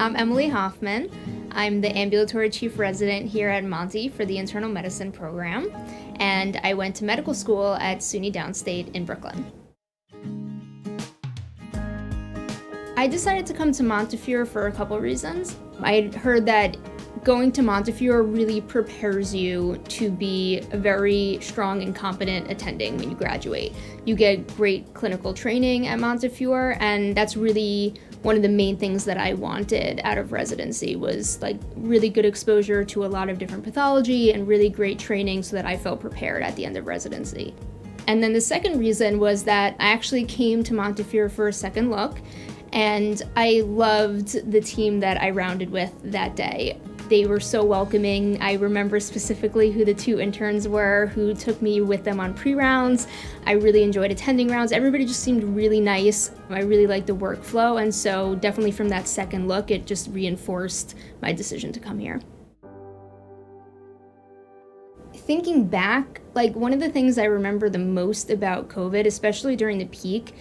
I'm Emily Hoffman. I'm the Ambulatory Chief Resident here at Monty for the Internal Medicine program, and I went to medical school at SUNY Downstate in Brooklyn. I decided to come to Montefiore for a couple reasons. I heard that going to Montefiore really prepares you to be a very strong and competent attending when you graduate. You get great clinical training at Montefiore, and that's really one of the main things that I wanted out of residency was like really good exposure to a lot of different pathology and really great training so that I felt prepared at the end of residency. And then the second reason was that I actually came to Montefiore for a second look, and I loved the team that I rounded with that day. They were so welcoming. I remember specifically who the two interns were who took me with them on pre-rounds. I really enjoyed attending rounds. Everybody just seemed really nice. I really liked the workflow, and so definitely from that second look, it just reinforced my decision to come here. Thinking back, like one of the things I remember the most about COVID, especially during the peak,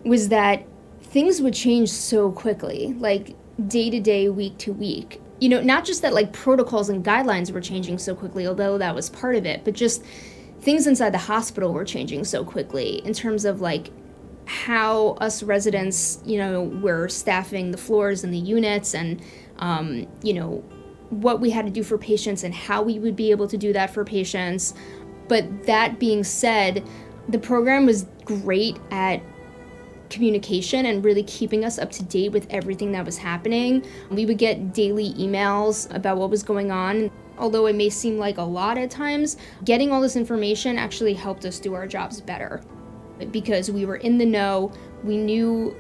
was that things would change so quickly, like day to day, week to week. You know, not just that like protocols and guidelines were changing so quickly, although that was part of it, but just things inside the hospital were changing so quickly in terms of like how us residents, you know, were staffing the floors and the units and, you know, what we had to do for patients and how we would be able to do that for patients. But that being said, the program was great at communication and really keeping us up to date with everything that was happening. We would get daily emails about what was going on. Although it may seem like a lot at times, getting all this information actually helped us do our jobs better because we were in the know. We knew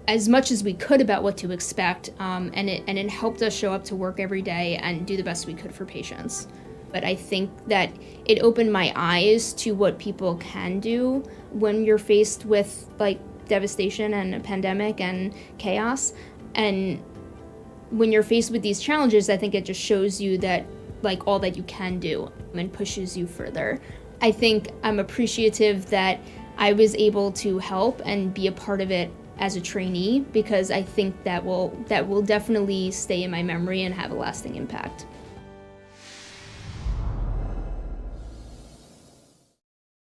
as much as we could about what to expect, and it helped us show up to work every day and do the best we could for patients. But I think that it opened my eyes to what people can do when you're faced with like devastation and a pandemic and chaos. And when you're faced with these challenges, I think it just shows you that like all that you can do and pushes you further. I think I'm appreciative that I was able to help and be a part of it as a trainee, because I think that will definitely stay in my memory and have a lasting impact.